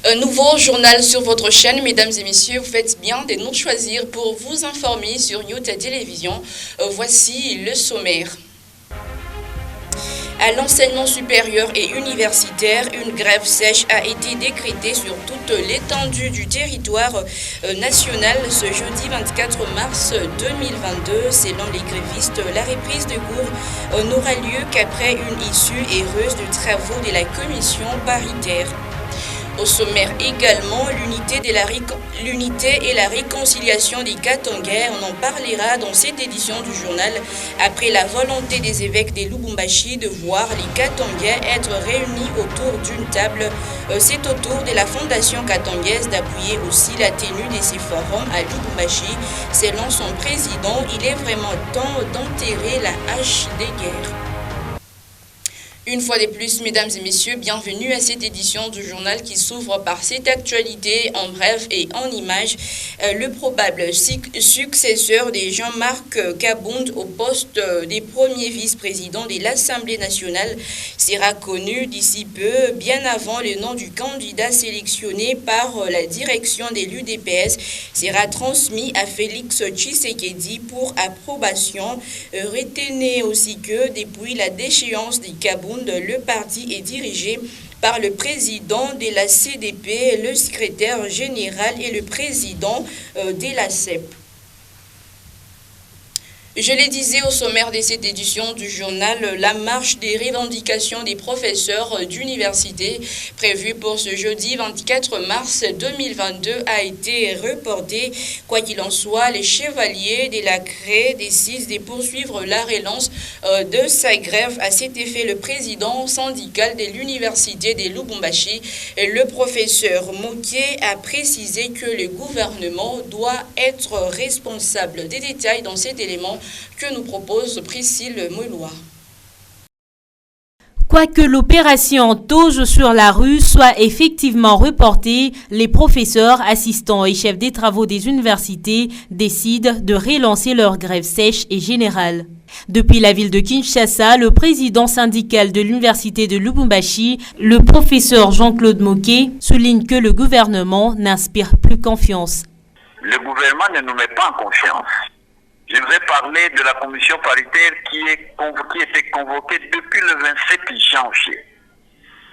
Un nouveau journal sur votre chaîne, mesdames et messieurs, vous faites bien de nous choisir pour vous informer sur Youta Télévision. Voici le sommaire. À l'enseignement supérieur et universitaire, une grève sèche a été décrétée sur toute l'étendue du territoire national ce jeudi 24 mars 2022. Selon les grévistes, la reprise de cours n'aura lieu qu'après une issue heureuse des travaux de la commission paritaire. Au sommaire également, l'unité et la réconciliation des Katangais. On en parlera dans cette édition du journal après la volonté des évêques de Lubumbashi de voir les Katangais être réunis autour d'une table. C'est au tour de la Fondation katangaise d'appuyer aussi la tenue de ces forums à Lubumbashi. Selon son président, il est vraiment temps d'enterrer la hache des guerres. Une fois de plus, mesdames et messieurs, bienvenue à cette édition du journal qui s'ouvre par cette actualité en bref et en images. Le probable successeur de Jean-Marc Kabound au poste des premiers vice-présidents de l'Assemblée nationale sera connu d'ici peu, bien avant le nom du candidat sélectionné par la direction de l'UDPS sera transmis à Félix Tshisekedi pour approbation. Retenez aussi que depuis la déchéance de Kabound, le parti est dirigé par le président de la CDP, le secrétaire général et le président de la CEP. Je le disais au sommaire de cette édition du journal, la marche des revendications des professeurs d'université prévue pour ce jeudi 24 mars 2022 a été reportée. Quoi qu'il en soit, les chevaliers de la CRE décident de poursuivre la relance de sa grève. À cet effet, le président syndical de l'université de Lubumbashi, le professeur Moké, a précisé que le gouvernement doit être responsable. Des détails dans cet élément que nous propose Priscille Moulois. Quoique l'opération Touche sur la rue soit effectivement reportée, les professeurs, assistants et chefs des travaux des universités décident de relancer leur grève sèche et générale. Depuis la ville de Kinshasa, le président syndical de l'université de Lubumbashi, le professeur Jean-Claude Moké, souligne que le gouvernement n'inspire plus confiance. Le gouvernement ne nous met pas en confiance. Je vous ai parlé de la commission paritaire qui était convoquée depuis le 27 janvier.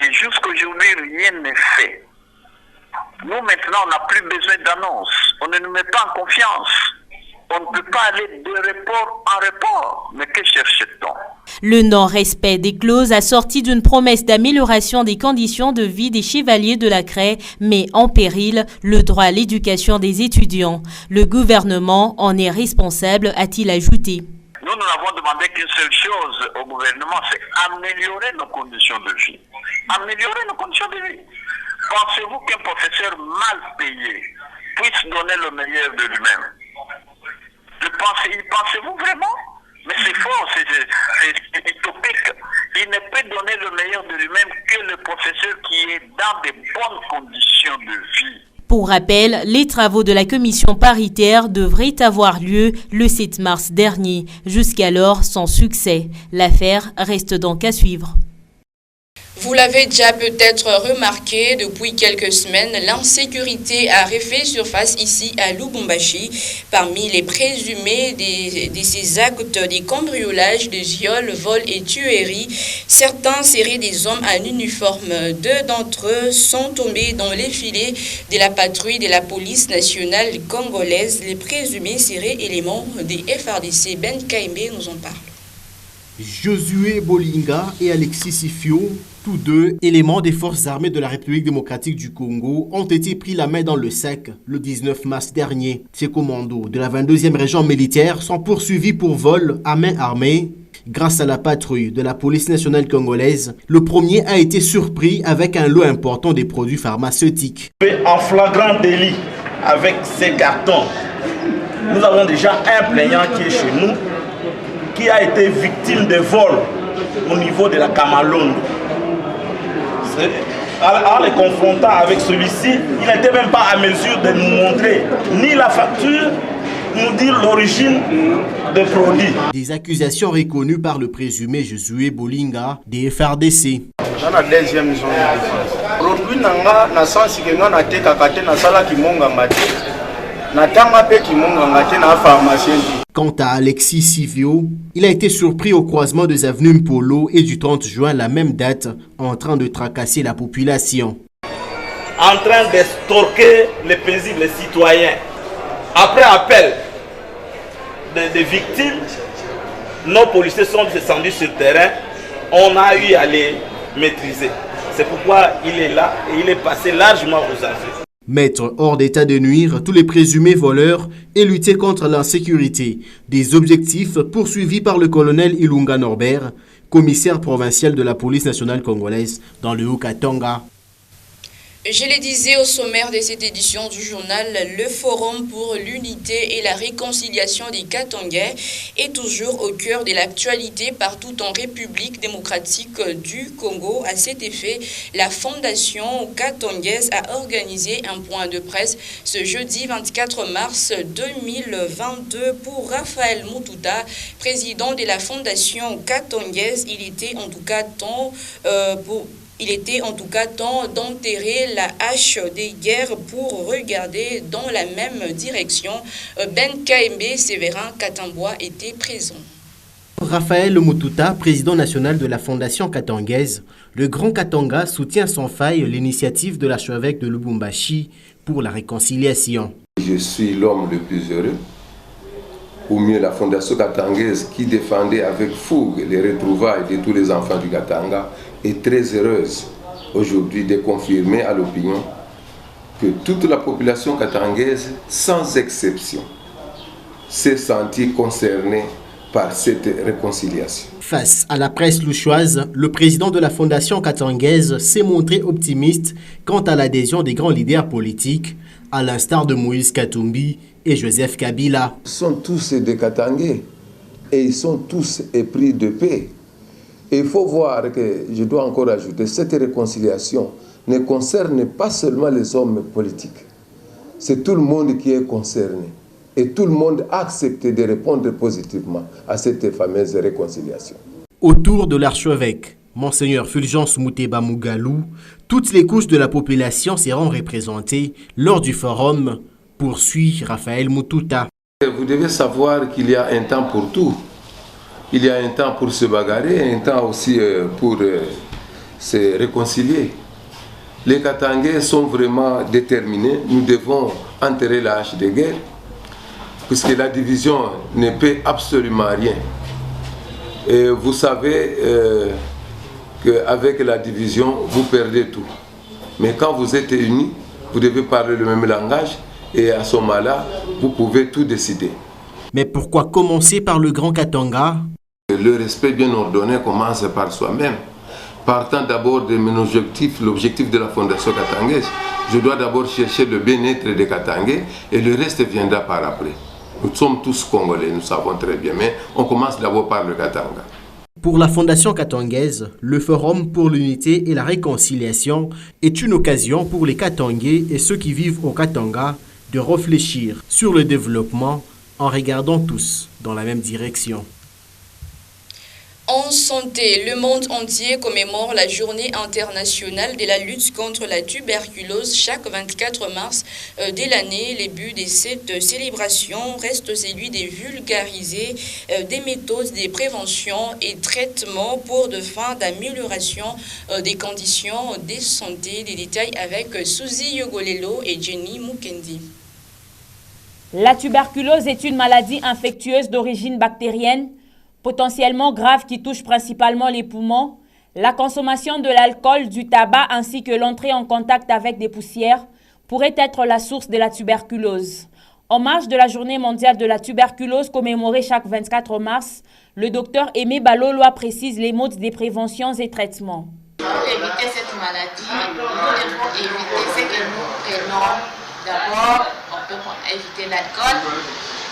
Et jusqu'aujourd'hui, rien n'est fait. Nous, maintenant, on n'a plus besoin d'annonces. On ne nous met pas en confiance. On ne peut pas aller de report en report. Mais que cherche-t-on? Le non-respect des clauses assorti d'une promesse d'amélioration des conditions de vie des chevaliers de la CRE met en péril le droit à l'éducation des étudiants. Le gouvernement en est responsable, a-t-il ajouté. Nous n'avons demandé qu'une seule chose au gouvernement, c'est améliorer nos conditions de vie. Améliorer nos conditions de vie. Pensez-vous qu'un professeur mal payé puisse donner le meilleur de lui-même? Pensez-vous vraiment? Mais c'est faux, c'est utopique. Il ne peut donner le meilleur de lui-même que le professeur qui est dans de bonnes conditions de vie. Pour rappel, les travaux de la commission paritaire devraient avoir lieu le 7 mars dernier. Jusqu'alors, sans succès. L'affaire reste donc à suivre. Vous l'avez déjà peut-être remarqué, depuis quelques semaines, l'insécurité a refait surface ici à Lubumbashi. Parmi les présumés de ces actes, des cambriolages, des viols, vols et tueries, certains seraient des hommes en uniforme. 2 d'entre eux sont tombés dans les filets de la patrouille de la police nationale congolaise. Les présumés seraient éléments des FRDC. Ben Kaimbe nous en parle. Josué Bolinga et Alexis Sifio, tous deux éléments des forces armées de la République démocratique du Congo, ont été pris la main dans le sac le 19 mars dernier. Ces commandos de la 22e région militaire sont poursuivis pour vol à main armée. Grâce à la patrouille de la police nationale congolaise, le premier a été surpris avec un lot important des produits pharmaceutiques. En flagrant délit avec ces cartons, nous avons déjà un plaignant qui est chez nous, qui a été victime de vol au niveau de la Kamalondo. En les confrontant avec celui-ci, il n'était même pas à mesure de nous montrer ni la facture, nous dire l'origine des produits. Des accusations reconnues par le présumé Josué Bolinga des FRDC. Dans la deuxième zone de défense. Produit nanga na sens que nga na teka kate na sala kimonga ngate. Na tanga pe kimonga ngate na pharmacien. Quant à Alexis Sivio, il a été surpris au croisement des avenues Mpolo et du 30 juin, la même date, en train de tracasser la population. En train d'estorquer les paisibles citoyens. Après appel des victimes, nos policiers sont descendus sur le terrain. On a eu à les maîtriser. C'est pourquoi il est là et il est passé largement aux affaires. Mettre hors d'état de nuire tous les présumés voleurs et lutter contre l'insécurité. Des objectifs poursuivis par le colonel Ilunga Norbert, commissaire provincial de la police nationale congolaise dans le Haut-Katanga. Je le disais au sommaire de cette édition du journal, le Forum pour l'unité et la réconciliation des Katangais est toujours au cœur de l'actualité partout en République démocratique du Congo. À cet effet, la Fondation katangaise a organisé un point de presse ce jeudi 24 mars 2022 pour Raphaël Mututa, président de la Fondation katangaise. Il était en tout cas temps d'enterrer la hache des guerres pour regarder dans la même direction. Ben Kaembe Séverin Katambois était présent. Raphaël Mututa, président national de la Fondation katangaise, le Grand Katanga soutient sans faille l'initiative de l'archevêque de Lubumbashi pour la réconciliation. Je suis l'homme le plus heureux, ou mieux la Fondation katangaise qui défendait avec fougue les retrouvailles de tous les enfants du Katanga est très heureuse aujourd'hui de confirmer à l'opinion que toute la population katangaise, sans exception, s'est sentie concernée par cette réconciliation. Face à la presse louchoise, le président de la Fondation katangaise s'est montré optimiste quant à l'adhésion des grands leaders politiques, à l'instar de Moïse Katumbi et Joseph Kabila. Ils sont tous des Katangais et ils sont tous épris de paix. Et il faut voir que, je dois encore ajouter, cette réconciliation ne concerne pas seulement les hommes politiques. C'est tout le monde qui est concerné. Et tout le monde a accepté de répondre positivement à cette fameuse réconciliation. Autour de l'archevêque, Monseigneur Fulgence Muteba Mugalou, toutes les couches de la population seront représentées lors du forum, poursuit Raphaël Mututa. Vous devez savoir qu'il y a un temps pour tout. Il y a un temps pour se bagarrer, un temps aussi pour se réconcilier. Les Katangais sont vraiment déterminés. Nous devons enterrer la hache de guerre, puisque la division ne paie absolument rien. Et vous savez qu'avec la division, vous perdez tout. Mais quand vous êtes unis, vous devez parler le même langage, et à ce moment-là, vous pouvez tout décider. Mais pourquoi commencer par le Grand Katanga? Le respect bien ordonné commence par soi-même. Partant d'abord de mon objectif, l'objectif de la Fondation katangaise, je dois d'abord chercher le bien-être des Katangais et le reste viendra par après. Nous sommes tous Congolais, nous savons très bien, mais on commence d'abord par le Katanga. Pour la Fondation katangaise, le Forum pour l'unité et la réconciliation est une occasion pour les Katangais et ceux qui vivent au Katanga de réfléchir sur le développement en regardant tous dans la même direction. En santé, le monde entier commémore la journée internationale de la lutte contre la tuberculose chaque 24 mars de l'année. Le but de cette célébration reste celui de vulgariser des méthodes de prévention et traitement pour de fins d'amélioration des conditions de santé. Des détails avec Suzy Yogolelo et Jenny Mukendi. La tuberculose est une maladie infectieuse d'origine bactérienne potentiellement grave qui touche principalement les poumons. La consommation de l'alcool, du tabac ainsi que l'entrée en contact avec des poussières pourrait être la source de la tuberculose. En marge de la journée mondiale de la tuberculose commémorée chaque 24 mars, le docteur Aimé Baloloa précise les modes de prévention et traitements. Pour éviter cette maladie, nous devons éviter ce que nous prenons. D'abord, on peut éviter l'alcool,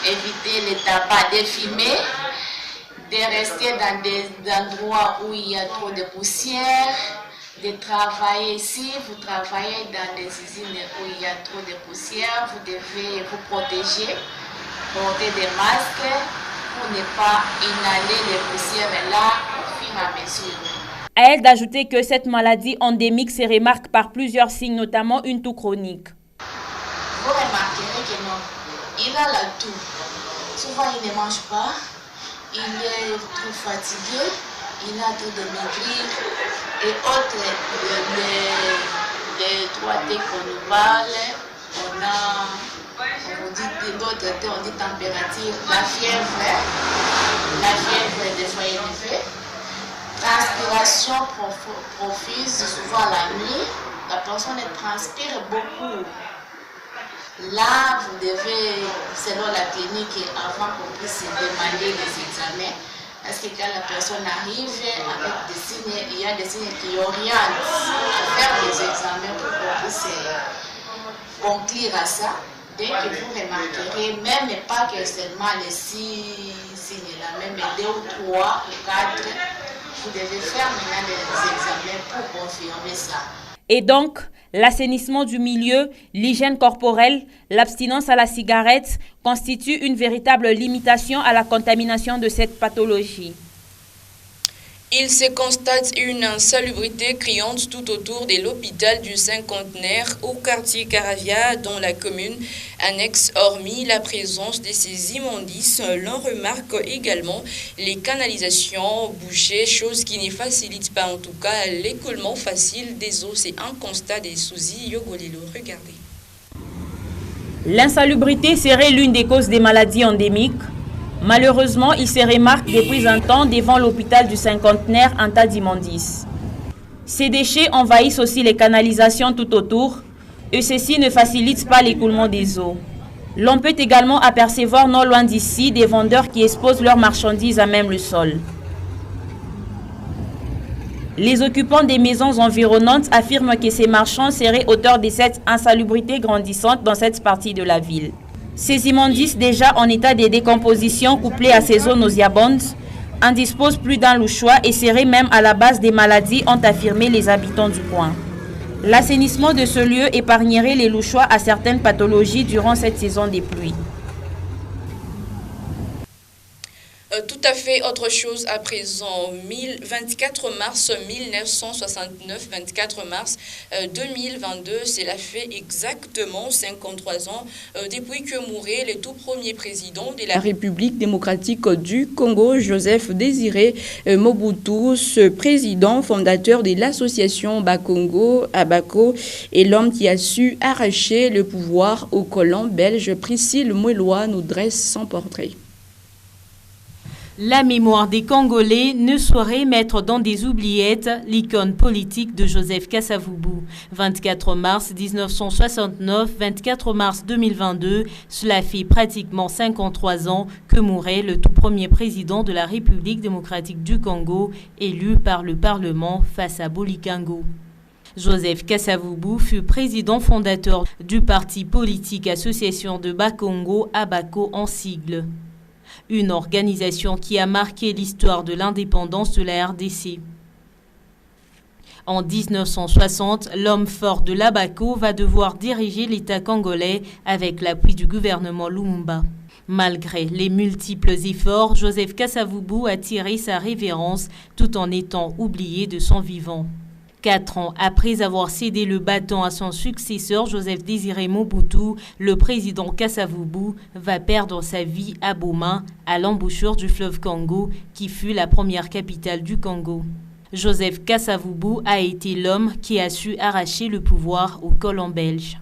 éviter le tabac, de fumer, de rester dans des endroits où il y a trop de poussière, de travailler ici, vous travaillez dans des usines où il y a trop de poussière, vous devez vous protéger porter des masques pour ne pas inhaler les poussières là au fur et à mesure. À elle d'ajouter que cette maladie endémique se remarque par plusieurs signes, notamment une toux chronique. Vous remarquerez que non, il a la toux. Souvent il ne mange pas, il est trop fatigué, il a tout de maigrir et autres les 3T qu'on nous parle, on dit d'autres T, on dit température, la fièvre des foyers élevés, transpiration profuse, souvent la nuit, la personne transpire beaucoup. Là, vous devez, selon la clinique, avant qu'on puisse demander des examens, parce que quand la personne arrive avec des signes, il y a des signes qui orientent à faire des examens pour qu'on puisse conclure à ça. Dès que vous remarquerez, même pas que seulement les 6 signes-là, même 2 ou 3 ou 4, vous devez faire maintenant des examens pour confirmer ça. Et donc, l'assainissement du milieu, l'hygiène corporelle, l'abstinence à la cigarette constituent une véritable limitation à la contamination de cette pathologie. Il se constate une insalubrité criante tout autour de l'hôpital du Cinquantenaire au quartier Caravia dans la commune annexe. Hormis la présence de ces immondices, l'on remarque également les canalisations bouchées, chose qui ne facilite pas en tout cas l'écoulement facile des eaux. C'est un constat des Souzy Yogolilo. Regardez. L'insalubrité serait l'une des causes des maladies endémiques. Malheureusement, il se remarque depuis un temps devant l'hôpital du Cinquantenaire un tas d'immondices. Ces déchets envahissent aussi les canalisations tout autour et ceci ne facilite pas l'écoulement des eaux. L'on peut également apercevoir non loin d'ici des vendeurs qui exposent leurs marchandises à même le sol. Les occupants des maisons environnantes affirment que ces marchands seraient auteurs de cette insalubrité grandissante dans cette partie de la ville. Ces immondices déjà en état de décomposition couplés à ces eaux nauséabondes en disposent plus d'un louchois et seraient même à la base des maladies, ont affirmé les habitants du coin. L'assainissement de ce lieu épargnerait les louchois à certaines pathologies durant cette saison des pluies. Tout à fait autre chose à présent. 24 mars 1969, 24 mars 2022, cela fait exactement 53 ans depuis que mourait le tout premier président de la République démocratique du Congo, Joseph Désiré Mobutu. Ce président fondateur de l'association Bakongo, Abako, est l'homme qui a su arracher le pouvoir aux colons belges. Priscille Mouelois nous dresse son portrait. La mémoire des Congolais ne saurait mettre dans des oubliettes l'icône politique de Joseph Kasavubu. 24 mars 1969, 24 mars 2022, cela fait pratiquement 53 ans que mourait le tout premier président de la République démocratique du Congo, élu par le Parlement face à Bolikango. Joseph Kasavubu fut président fondateur du parti politique Association de Bakongo, Abako en sigle. Une organisation qui a marqué l'histoire de l'indépendance de la RDC. En 1960, l'homme fort de l'Abako va devoir diriger l'État congolais avec l'appui du gouvernement Lumumba. Malgré les multiples efforts, Joseph Kasavubu a tiré sa révérence tout en étant oublié de son vivant. 4 ans après avoir cédé le bâton à son successeur Joseph Désiré Mobutu, le président Kasavubu va perdre sa vie à Boma, à l'embouchure du fleuve Congo, qui fut la première capitale du Congo. Joseph Kasavubu a été l'homme qui a su arracher le pouvoir aux colons belges.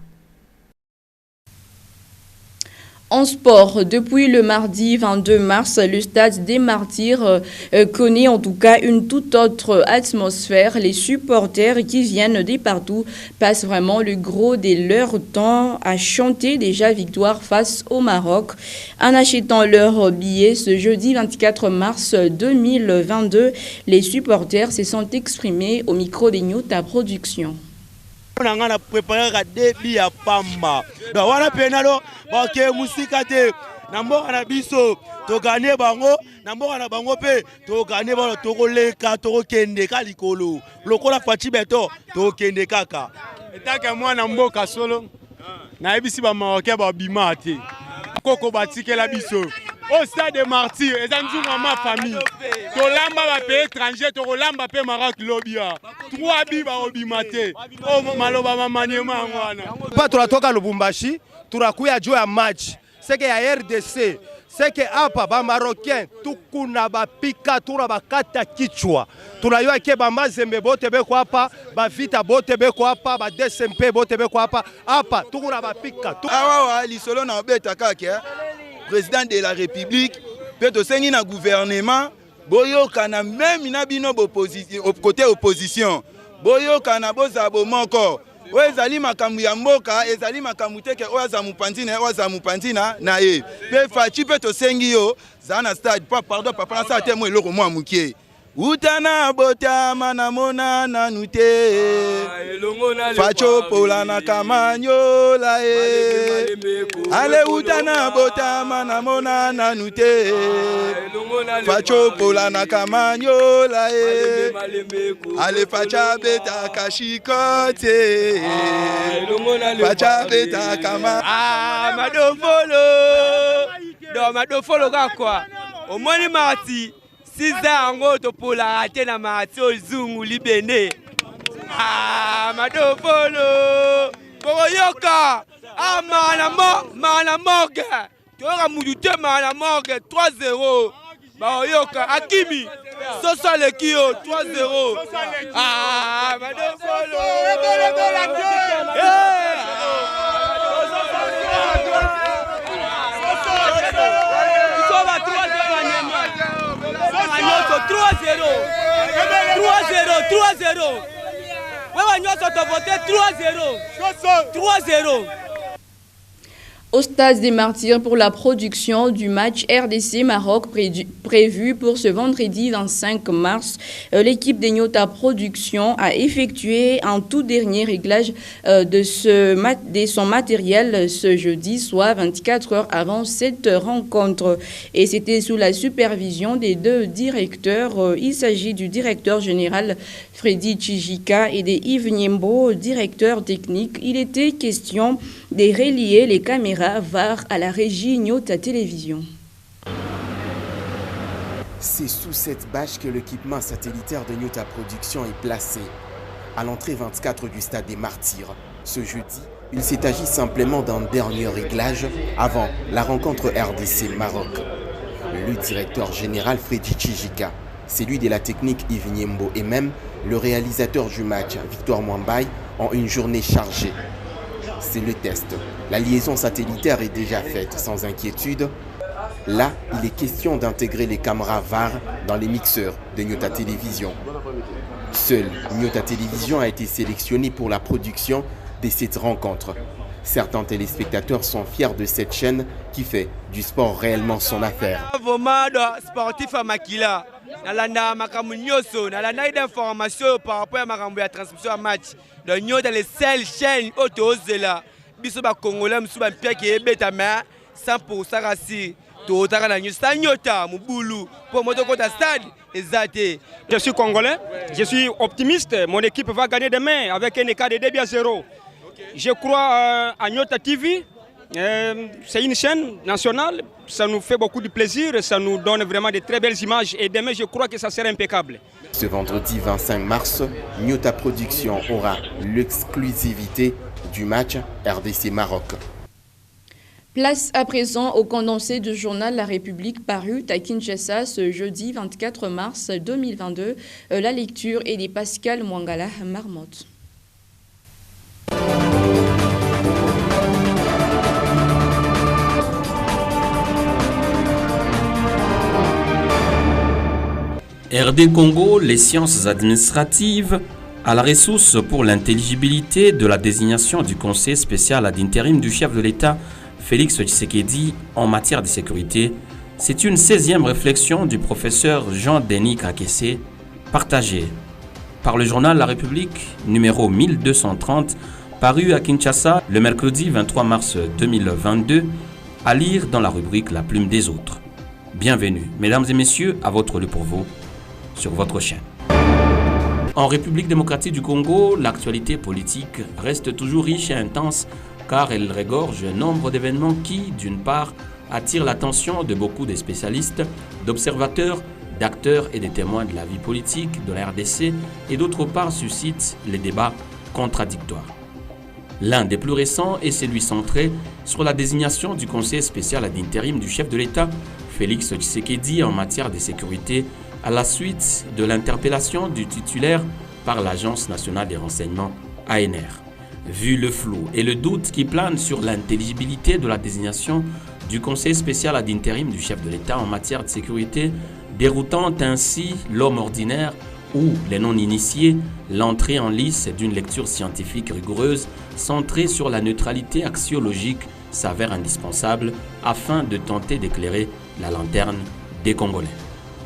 En sport, depuis le mardi 22 mars, le stade des Martyrs connaît en tout cas une toute autre atmosphère. Les supporters qui viennent de partout passent vraiment le gros de leur temps à chanter déjà victoire face au Maroc. En achetant leur billet ce jeudi 24 mars 2022, les supporters se sont exprimés au micro de Nyota Production. On a préparé des billets à Pamba. Donc voilà penalo, ok musika te. Namboka na biso to gagner bango, namboka na bango pe to gagner bango to koleka to kende ka likolo. Lokola fachi beto to kende kaka. Etaka mwana mboka solo. Na ebisi ba marocain ba bima te. bakoko batikela biso. Au stade des martyrs, et ça nous ma famille. Tolamba va payer étranger, tolamba payer Maroc lobia. 3 biba obimate. Oh maloba mamanyema ngwana. Pas tunatoka Lubumbashi, tunakuya juu ya match. C'est que ya RDC, c'est que hapa ba Marocain tukuna bapika tuna bakata kichwa. Tunayua ke ba Mazembe bote beko hapa, ba Vita bote beko hapa, ba DSMP bote beko hapa. Hapa tukuna bapika. Awa lisolo na beta kaka. Président de la République, peut aussi na gouvernement, boyo kana même na bino opposition, côté opposition, boyo kana bozabo moko, ezali makambu ya mboka, ezali makambu teke oza mupanzina na ye. Pe fachi peut osengi yo, zana stade, pardon papa na sa temo eloko mwa mukie. Utana botama na mona na nute Facho pola na kamanyo la e Ale utana botama na mona na nute Facho pola na kamanyo la e Ale facha beta kashikote Facha beta kama madofolo kakwa omoni mati 6 ans ngo to pola ate na mati ozungu libene madofolo koyoka mana morgue toka mudute mana morgue 3-0 bayoka akimi soso lekio 3-0 madofolo Au stade des Martyrs pour la production du match RDC-Maroc prévu pour ce vendredi 25 mars, l'équipe de Nyota Production a effectué un tout dernier réglage de son matériel ce jeudi, soit 24 heures avant cette rencontre. Et c'était sous la supervision des 2 directeurs. Il s'agit du directeur général Freddy Tchijika et de Yves Niembo, directeur technique. Il était question de relier les caméras VAR à la régie Nyota Télévision. C'est sous cette bâche que l'équipement satellitaire de Nyota Production est placé. À l'entrée 24 du stade des Martyrs, ce jeudi, il s'est agi simplement d'un dernier réglage avant la rencontre RDC-Maroc. Le directeur général Freddy Tchijika, celui de la technique Yves Niembo et même le réalisateur du match Victor Mwambaye ont une journée chargée. C'est le test. La liaison satellitaire est déjà faite sans inquiétude. Là, il est question d'intégrer les caméras VAR dans les mixeurs de Nyota Télévision. Seule Nyota Télévision a été sélectionnée pour la production de cette rencontre. Certains téléspectateurs sont fiers de cette chaîne qui fait du sport réellement son affaire. Sportif à Makila. Nalanda makambu nyoso, nalanda d'informations par rapport à makambu ya transmission à match. Donc nous dans les seules chaînes autozela. Biso ba Congolais musu ba mpia ki ebeta ma 100% rasi. To taka na Nyota Nyota mubulu pour moto kota stade ezate. Je suis congolais, je suis optimiste, mon équipe va gagner demain avec un écart de 2-0. Je crois à Nyota TV. C'est une chaîne nationale, ça nous fait beaucoup de plaisir, ça nous donne vraiment de très belles images et demain je crois que ça sera impeccable. Ce vendredi 25 mars, Nyota Production aura l'exclusivité du match RDC-Maroc. Place à présent au condensé du journal La République paru à Kinshasa ce jeudi 24 mars 2022. La lecture est de Pascal Mwangala Marmotte. RD Congo, les sciences administratives, à la ressource pour l'intelligibilité de la désignation du conseil spécial ad intérim du chef de l'État, Félix Tshisekedi, en matière de sécurité, c'est une 16e réflexion du professeur Jean-Denis Kakessé, partagée par le journal La République, numéro 1230, paru à Kinshasa le mercredi 23 mars 2022, à lire dans la rubrique La Plume des Autres. Bienvenue, mesdames et messieurs, à votre lieu pour vous, sur votre chaîne. En République démocratique du Congo, l'actualité politique reste toujours riche et intense car elle regorge nombre d'événements qui, d'une part, attire l'attention de beaucoup de spécialistes, d'observateurs, d'acteurs et de témoins de la vie politique de la RDC et d'autre part suscite les débats contradictoires. L'un des plus récents est celui centré sur la désignation du conseiller spécial ad interim du chef de l'État, Félix Tshisekedi, en matière de sécurité à la suite de l'interpellation du titulaire par l'Agence nationale des renseignements ANR. Vu le flou et le doute qui plane sur l'intelligibilité de la désignation du conseiller spécial ad interim du chef de l'État en matière de sécurité, déroutant ainsi l'homme ordinaire ou les non-initiés, l'entrée en lice d'une lecture scientifique rigoureuse centrée sur la neutralité axiologique s'avère indispensable afin de tenter d'éclairer la lanterne des Congolais.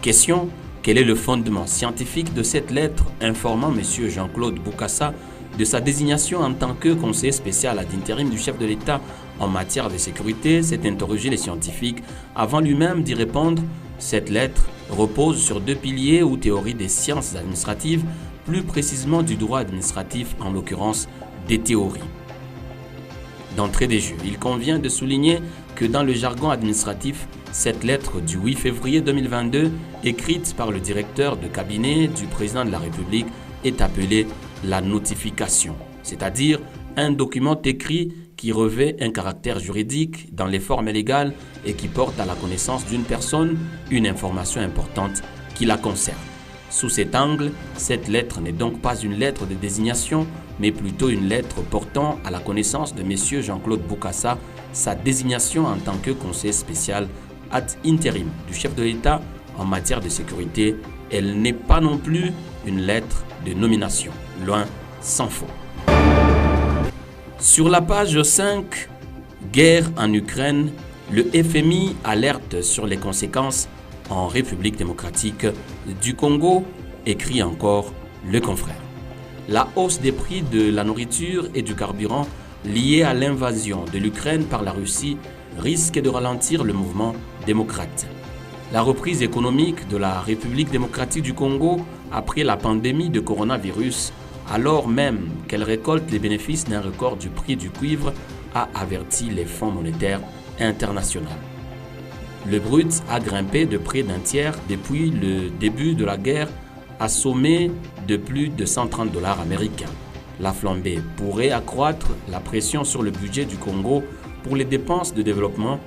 Question: quel est le fondement scientifique de cette lettre informant M. Jean-Claude Bokassa de sa désignation en tant que conseiller spécial ad interim du chef de l'État en matière de sécurité? S'est interrogé les scientifiques avant lui-même d'y répondre. Cette lettre repose sur deux piliers ou théories des sciences administratives, plus précisément du droit administratif, en l'occurrence des théories. D'entrée des jeux, il convient de souligner que dans le jargon administratif, cette lettre du 8 février 2022, écrite par le directeur de cabinet du président de la République, est appelée la notification, c'est-à-dire un document écrit qui revêt un caractère juridique dans les formes légales et qui porte à la connaissance d'une personne une information importante qui la concerne. Sous cet angle, cette lettre n'est donc pas une lettre de désignation, mais plutôt une lettre portant à la connaissance de M. Jean-Claude Bokassa sa désignation en tant que conseiller spécial ad interim du chef de l'État en matière de sécurité. Elle n'est pas non plus une lettre de nomination, loin s'en faut. Sur la page 5, guerre en Ukraine, le FMI alerte sur les conséquences en République démocratique du Congo, écrit encore le confrère. La hausse des prix de la nourriture et du carburant liée à l'invasion de l'Ukraine par la Russie risque de ralentir le mouvement démocrate. La reprise économique de la République démocratique du Congo après la pandémie de coronavirus, alors même qu'elle récolte les bénéfices d'un record du prix du cuivre, a averti les fonds monétaires internationaux. Le brut a grimpé de près d'un tiers depuis le début de la guerre, assommé de plus de 130 $ américains. La flambée pourrait accroître la pression sur le budget du Congo pour les dépenses de développement,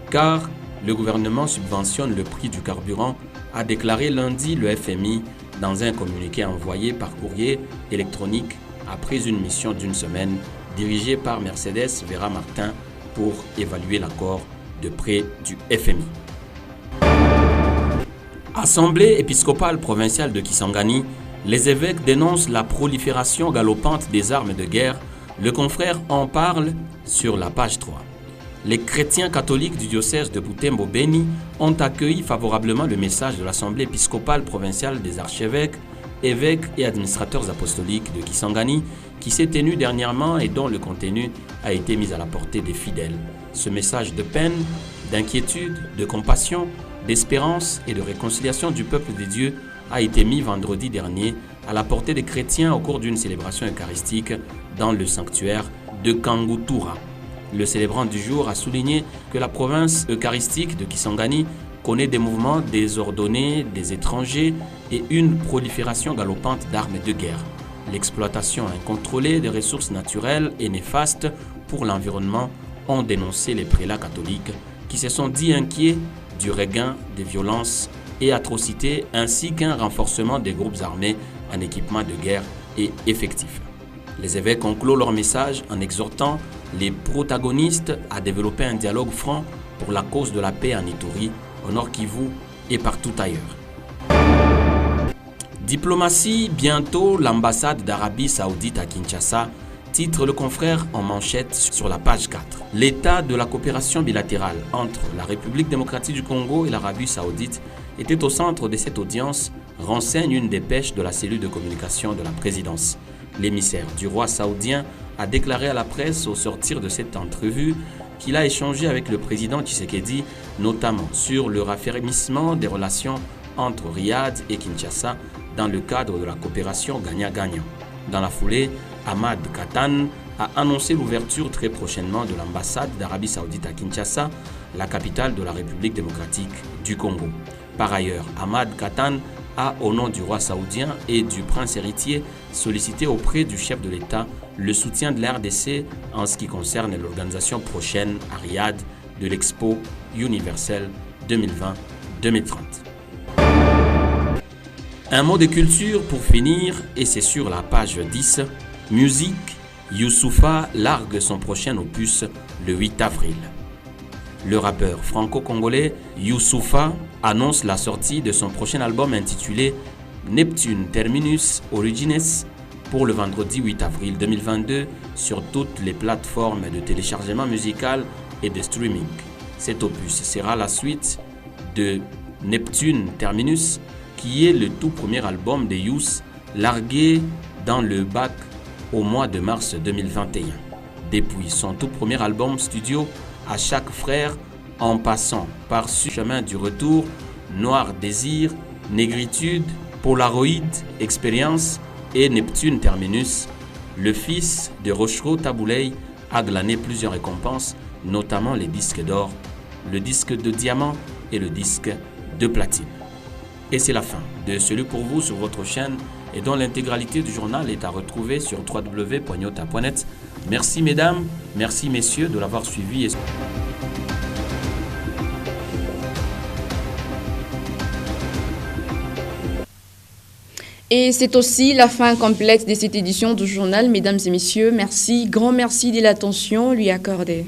car le gouvernement subventionne le prix du carburant, a déclaré lundi le FMI dans un communiqué envoyé par courrier électronique après une mission d'une semaine dirigée par Mercedes Vera Martin pour évaluer l'accord de prêt du FMI. Assemblée épiscopale provinciale de Kisangani, les évêques dénoncent la prolifération galopante des armes de guerre. Le confrère en parle sur la page 3. Les chrétiens catholiques du diocèse de Butembo-Beni ont accueilli favorablement le message de l'Assemblée épiscopale provinciale des archevêques, évêques et administrateurs apostoliques de Kisangani qui s'est tenu dernièrement et dont le contenu a été mis à la portée des fidèles. Ce message de peine, d'inquiétude, de compassion, d'espérance et de réconciliation du peuple de Dieu a été mis vendredi dernier à la portée des chrétiens au cours d'une célébration eucharistique dans le sanctuaire de Kangutura. Le célébrant du jour a souligné que la province eucharistique de Kisangani connaît des mouvements désordonnés des étrangers et une prolifération galopante d'armes de guerre. L'exploitation incontrôlée des ressources naturelles et néfaste pour l'environnement ont dénoncé les prélats catholiques qui se sont dit inquiets du regain des violences et atrocités ainsi qu'un renforcement des groupes armés en équipement de guerre et effectif. Les évêques ont clos leur message en exhortant les protagonistes à développer un dialogue franc pour la cause de la paix en Ituri, au Nord Kivu et partout ailleurs. Diplomatie, bientôt l'ambassade d'Arabie Saoudite à Kinshasa, titre le confrère en manchette sur la page 4. L'état de la coopération bilatérale entre la République démocratique du Congo et l'Arabie Saoudite était au centre de cette audience, renseigne une dépêche de la cellule de communication de la présidence. L'émissaire du roi saoudien a déclaré à la presse au sortir de cette entrevue qu'il a échangé avec le président Tshisekedi, notamment sur le raffermissement des relations entre Riyad et Kinshasa dans le cadre de la coopération gagnant-gagnant. Dans la foulée, Ahmad Katan a annoncé l'ouverture très prochainement de l'ambassade d'Arabie Saoudite à Kinshasa, la capitale de la République démocratique du Congo. Par ailleurs, Ahmad Katan a, au nom du roi saoudien et du prince héritier, sollicité auprès du chef de l'État le soutien de la RDC en ce qui concerne l'organisation prochaine à Riyad de l'Expo universelle 2020-2030. Un mot de culture pour finir, et c'est sur la page 10. Musique, Youssoupha largue son prochain opus le 8 avril. Le rappeur franco-congolais Youssoupha annonce la sortie de son prochain album intitulé Neptune Terminus Origines pour le vendredi 8 avril 2022 sur toutes les plateformes de téléchargement musical et de streaming. Cet opus sera la suite de Neptune Terminus, qui est le tout premier album de Youss largué dans le bac au mois de mars 2021. Depuis son tout premier album studio, À chaque frère, en passant par ce chemin du retour, Noir Désir, Négritude, Polaroid, Expérience et Neptune Terminus, le fils de Rochereau Tabouley a glané plusieurs récompenses, notamment les disques d'or, le disque de diamant et le disque de platine. Et c'est la fin de celui pour vous sur votre chaîne et dont l'intégralité du journal est à retrouver sur www.yota.net. Merci mesdames, merci messieurs de l'avoir suivi. Et c'est aussi la fin complète de cette édition du journal, mesdames et messieurs. Merci, grand merci de l'attention lui accordée.